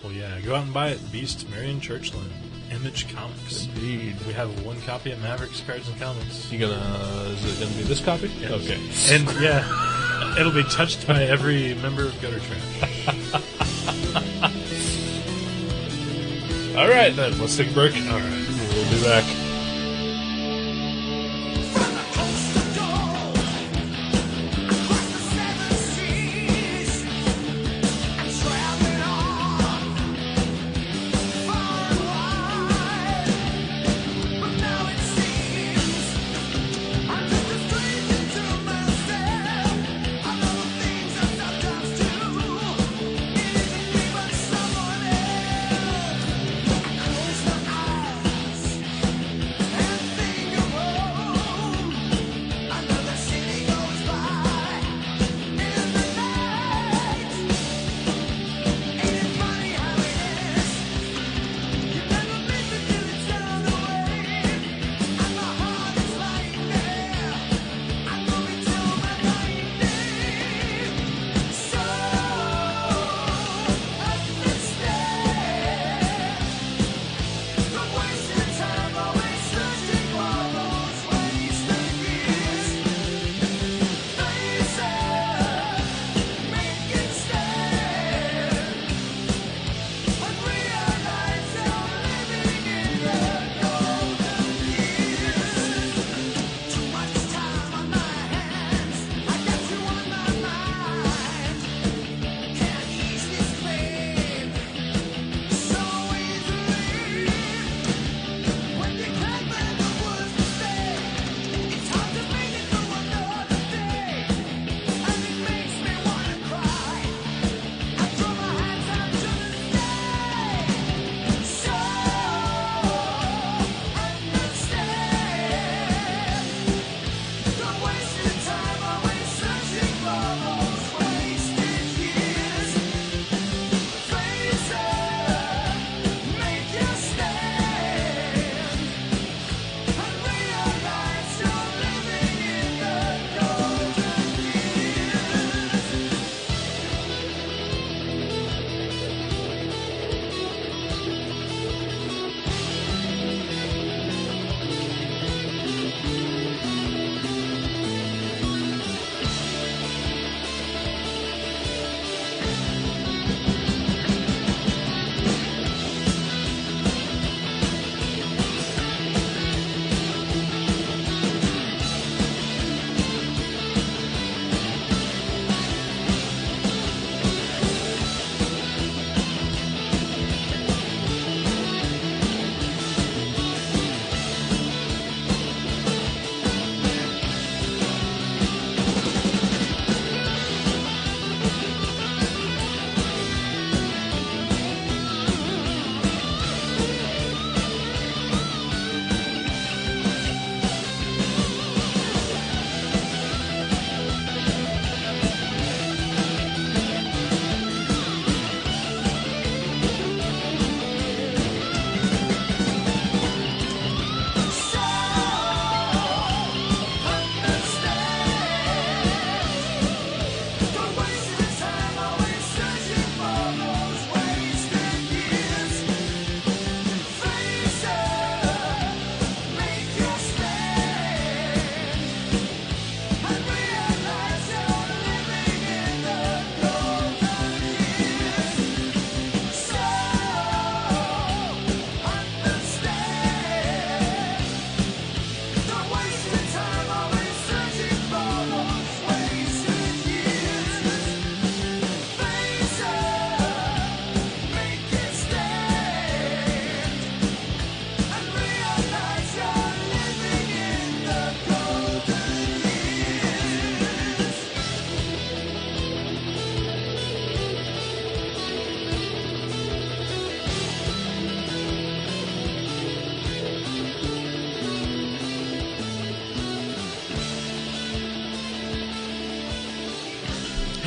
Well, yeah, go out and buy it. Beast, Marian Churchland, Image Comics. Indeed. We have one copy at Mavericks Cards and Comics. Is it gonna be this copy? Yes. Okay. And, yeah, it'll be touched by every member of Gutter Trash. All right, then. Let's take a break. All right. We'll be back.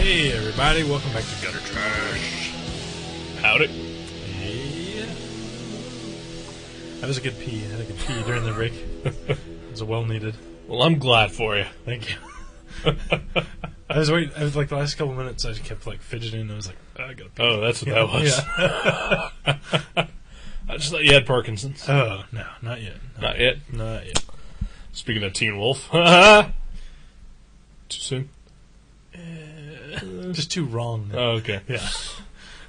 Hey everybody, welcome back to Gutter Trash. Howdy. Yeah. That was a good pee. I had a good pee during the break. It was well needed. Well, I'm glad for you. Thank you. I was waiting. I was like the last couple minutes. I just kept like fidgeting. I was like, oh, I gotta pee. Oh, that's what that was. Yeah. I just thought you had Parkinson's. Oh no, not yet. Not yet. Not yet. Speaking of Teen Wolf. Too soon? Just too wrong. Oh, okay. Yeah.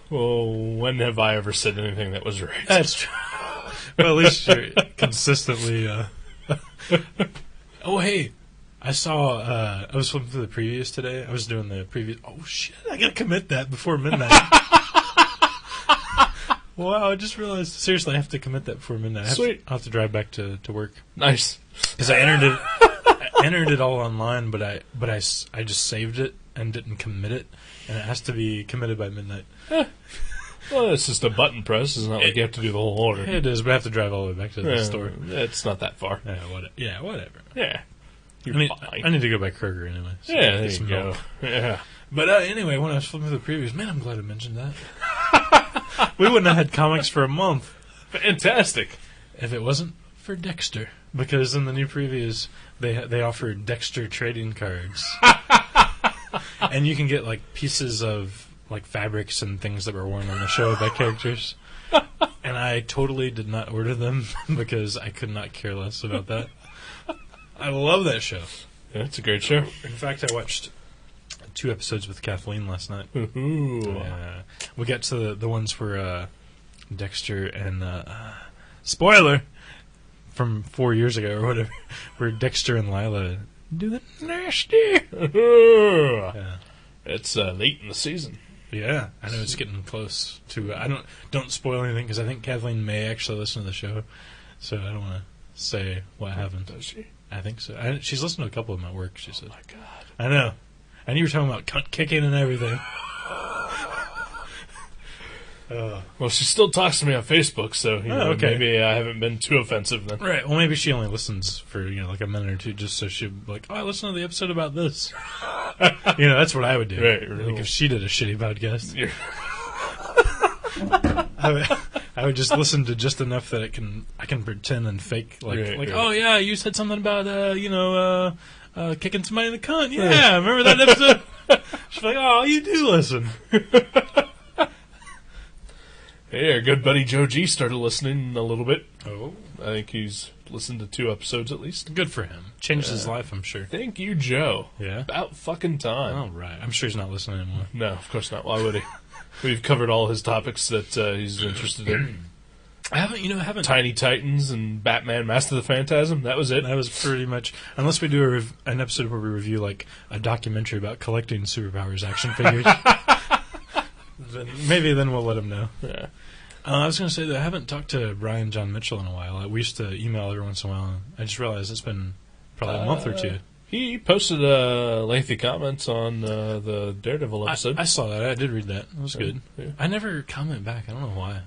Well, when have I ever said anything that was right? That's true. Well, at least you're consistently. Oh, hey. I saw. I was flipping through the previews today. I was doing the previews. Oh, shit. I gotta commit that before midnight. Wow, I just realized. Seriously, I have to commit that before midnight. Sweet. I'll have to drive back to work. Nice. Because I entered it all online, but I just saved it and didn't commit it, and it has to be committed by midnight. Well, it's just a button press. It's not like you have to do the whole order. It is, but I have to drive all the way back to the store. It's not that far. Yeah, whatever. Yeah. I need to go by Kroger anyway. So Yeah, there get you some go. milk. Yeah. But anyway, when I was flipping through the previews, man, I'm glad I mentioned that. We wouldn't have had comics for a month Fantastic. if it wasn't for Dexter. Because in the new previews, they offered Dexter trading cards. And you can get like pieces of like fabrics and things that were worn on the show by characters. And I totally did not order them because I could not care less about that. I love that show. Yeah, it's a great show. In fact, I watched 2 episodes with Kathleen last night. Ooh. We got to the ones where Dexter and spoiler from 4 years ago or whatever, where Dexter and Lila do the nasty. Yeah. It's late in the season. Yeah, I know it's getting close to. Don't spoil anything because I think Kathleen may actually listen to the show, so I don't want to say what happened. Does she? I think so. She's listened to a couple of my work. She said. Oh my God. I know. And you were talking about cunt kicking and everything. Well, she still talks to me on Facebook, so okay. Maybe I haven't been too offensive then. Right. Well, maybe she only listens for like a minute or two, just so she'll be like, "Oh, I listened to the episode about this." That's what I would do. Right. Like if she did a shitty podcast, You're- I would just listen to just enough that I can pretend and fake Right. oh yeah, you said something about kicking somebody in the cunt. Yeah, remember that episode? She's like, "Oh, you do listen." Hey, our good buddy Joe G started listening a little bit. Oh, I think he's listened to 2 episodes at least. good for him. Changed his life, I'm sure. Thank you, Joe. Yeah. About fucking time. All right. I'm sure he's not listening anymore. No, of course not. Why would he? We've covered all his topics that he's interested in. I haven't. Tiny Titans and Batman Master of the Phantasm. That was it. That was pretty much. Unless we do an episode where we review like a documentary about collecting superpowers action figures. Then we'll let him know. Yeah. I was going to say that I haven't talked to Brian John Mitchell in a while. We used to email every once in a while. I just realized it's been probably a month or 2. He posted a lengthy comment on the Daredevil episode. I saw that. I did read that. It was good. Yeah. I never comment back. I don't know why.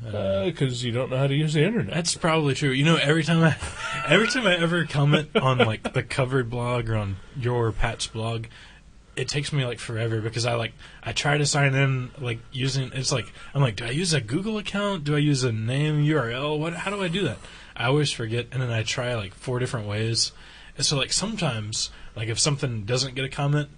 Because you don't know how to use the internet. That's probably true. Every time I ever comment on like the covered blog or on your Pat's blog, it takes me like forever because I try to sign in like using I'm like, do I use a Google account? Do I use a name URL? How do I do that? I always forget, and then I try like 4 different ways. And so like sometimes like if something doesn't get a comment,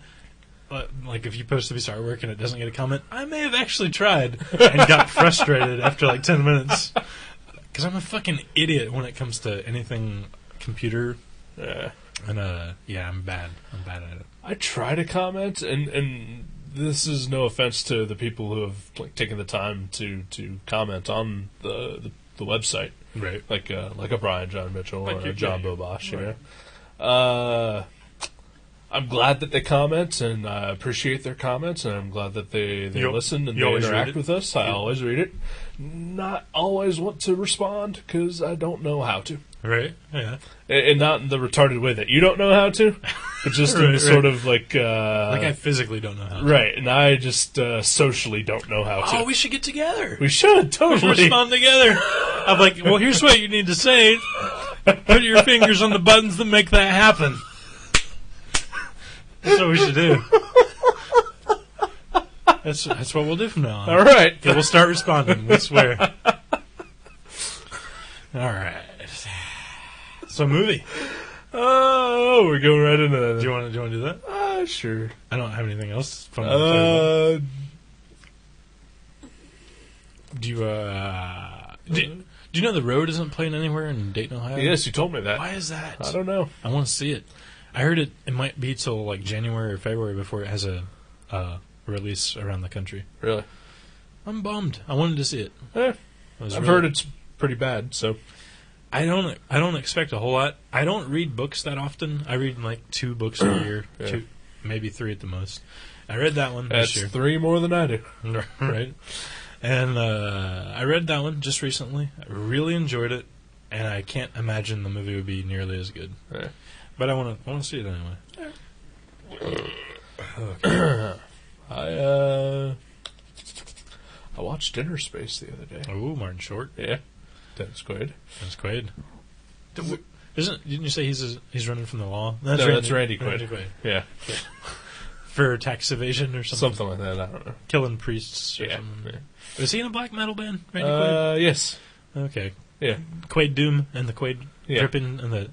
like if you post a piece of artwork and it doesn't get a comment, I may have actually tried and got frustrated after like 10 minutes because I'm a fucking idiot when it comes to anything computer. Yeah. And I'm bad. I'm bad at it. I try to comment, and this is no offense to the people who have like taken the time to comment on the website, right? Like a Brian John Mitchell or a John Bobosh, right. I'm glad that they comment, and I appreciate their comments, and I'm glad that they listen and they interact with us. I always read it. Not always want to respond because I don't know how to. Right, yeah. And not in the retarded way that you don't know how to, but just in the sort of like... I physically don't know how to. Right, and I just socially don't know how to. Oh, we should get together. We should, totally. We should respond together. I'm like, well, here's what you need to say. Put your fingers on the buttons that make that happen. That's what we should do. That's what we'll do from now on. All right. Yeah, we'll start responding. We swear. All right. So, movie. Oh, we're going right into that. Do you want to do that? Sure. I don't have anything else fun to talk about. Do you know The Road isn't playing anywhere in Dayton, Ohio? Yes, you told me that. Why is that? I don't know. I want to see it. I heard it might be till like January or February before it has a release around the country. Really? I'm bummed. I wanted to see it. I've heard it's pretty bad, so I don't expect a whole lot. I don't read books that often. I read like 2 books a year, Yeah. 2, maybe 3 at the most. I read that one that's this year. 3 more than I do. Right? And I read that one just recently. I really enjoyed it, and I can't imagine the movie would be nearly as good. Yeah. But I want to see it anyway. I watched Dinner Space the other day. Oh, Martin Short. Yeah, Dennis Quaid. That's Quaid. Didn't you say he's running from the law? That's Randy Quaid. Randy Quaid. Yeah, For tax evasion or something. something like that. I don't know. Killing priests or something. Yeah. Was he in a black metal band, Randy Quaid? Yes. Okay. Yeah. Quaid Doom and the Quaid Yeah. dripping and the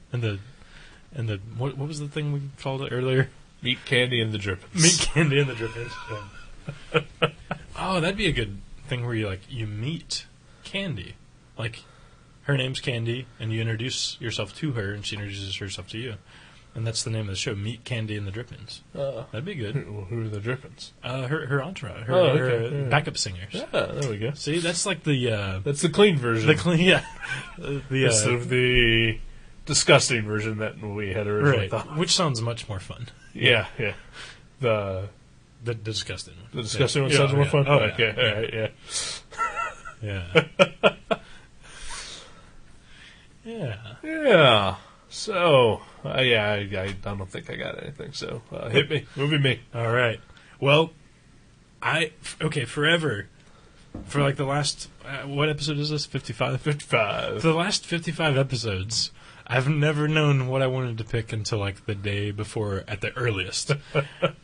what was the thing we called it earlier? Meat Candy and the Drippings. Meat Candy and the Drippings. Yeah. Oh, that'd be a good thing where you meet Candy. Like, her name's Candy, and you introduce yourself to her, and she introduces herself to you. And that's the name of the show, Meet Candy and the Drippings. That'd be good. Who are the Drippings? Her entourage, okay. her Yeah. backup singers. Yeah, there we go. See, that's like the That's the clean version. yeah, Instead of the disgusting version that we had originally right, thought. which sounds much more fun. Yeah. The disgusting one. The disgusting one Yeah. sounds Yeah, more yeah. fun? Oh, Okay, yeah. alright, Yeah. Yeah. Yeah. So, I don't think I got anything, so hit me. Movie me. All right. Well, forever. For like the last, what episode is this? 55? 55. For the last 55 episodes, I've never known what I wanted to pick until like the day before at the earliest.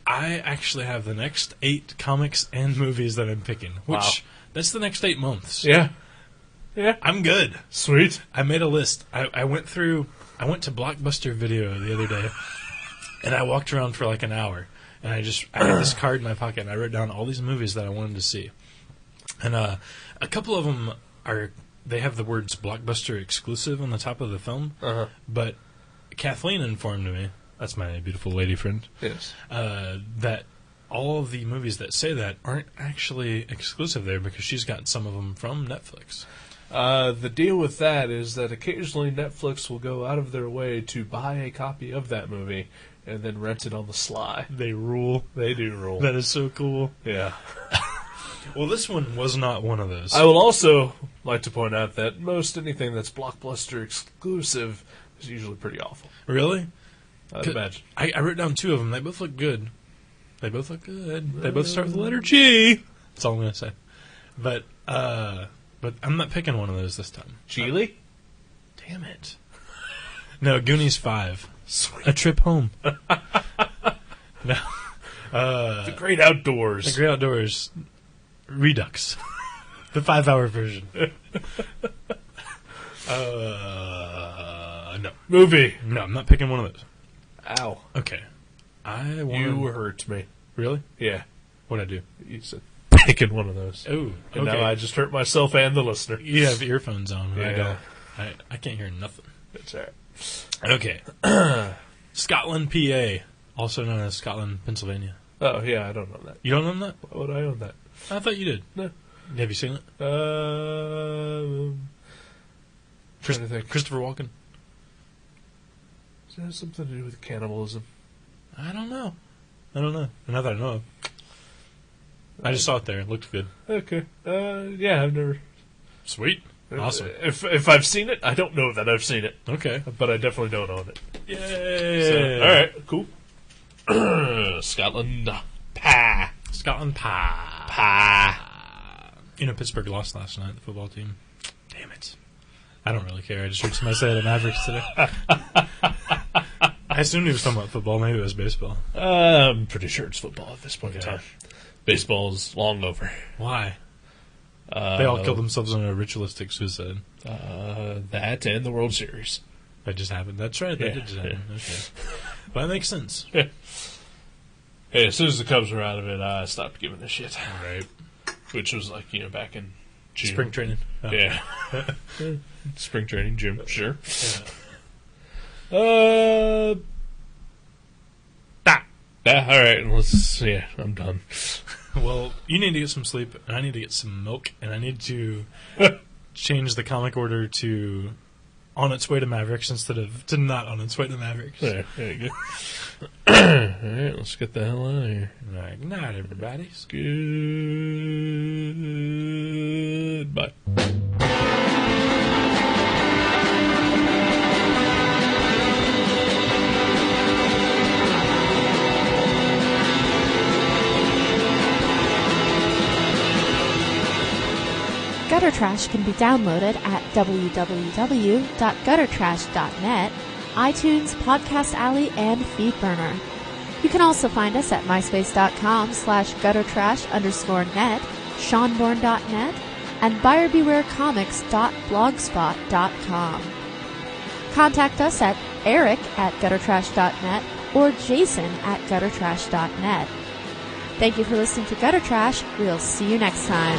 I actually have the next 8 comics and movies that I'm picking, which that's the next 8 months. Yeah. I'm good. Sweet. I made a list. I went to Blockbuster Video the other day, and I walked around for like an hour, and I had this card in my pocket, and I wrote down all these movies that I wanted to see. And a couple of them they have the words Blockbuster exclusive on the top of the film, but Kathleen informed me, that's my beautiful lady friend, Yes. that all of the movies that say that aren't actually exclusive there because she's got some of them from Netflix. The deal with that is that occasionally Netflix will go out of their way to buy a copy of that movie and then rent it on the sly. They rule. They do rule. That is so cool. Yeah. Well, this one was not one of those. I will also like to point out that most anything that's Blockbuster exclusive is usually pretty awful. Really? I'd imagine. I wrote down 2 of them. They both look good. They both start with the letter G. That's all I'm going to say. But I'm not picking one of those this time. Geely? Damn it. No, Goonies 5. Sweet. A Trip Home. No. The Great Outdoors. The Great Outdoors. Redux. The 5-hour version. No. Movie. No, I'm not picking one of those. Ow. Okay. You hurt me. Really? Yeah. What'd I do? You said picking one of those. Oh, And now I just hurt myself and the listener. You have earphones on. Yeah. I don't. I can't hear nothing. That's all right. Okay. Scotland, PA. Also known as Scotland, Pennsylvania. Oh, yeah, I don't know that. You don't own that? Why would I own that? I thought you did. No. Have you seen it? Trying to think. Christopher Walken? Does it have something to do with cannibalism? I don't know. Not that I know of. I just saw it there. It looked good. Okay. Yeah, I've never... Sweet. Awesome. If I've seen it, I don't know that I've seen it. Okay. But I definitely don't own it. Yay. So, all right, cool. Scotland. Pie. Scotland pie. Pittsburgh lost last night, the football team. Damn it. I don't really care. I just heard somebody say it at Mavericks today. I assumed he was talking about football. Maybe it was baseball. I'm pretty sure it's football at this point in time. Baseball's long over. Why? They all killed themselves in a ritualistic suicide. That and the World Series. That just happened. That's right. That did just happen. Okay. Well, that makes sense. Yeah. Hey, as soon as the Cubs were out of it, I stopped giving a shit. Right. Which was like, back in June. Spring training. Oh. Yeah. Spring training, June, sure. Yeah. Alright, I'm done. Well, you need to get some sleep, and I need to get some milk, and I need to change the comic order to On Its Way to Mavericks instead of to Not On Its Way to Mavericks. There you go. Alright, let's get the hell out of here. Alright, good night, everybody. Goodbye. Gutter Trash can be downloaded at www.guttertrash.net, iTunes, Podcast Alley, and Feedburner. You can also find us at myspace.com/guttertrash_net, seanborn.net, and buyerbewarecomics.blogspot.com. Contact us at eric@guttertrash.net or jason@guttertrash.net. Thank you for listening to Gutter Trash. We'll see you next time.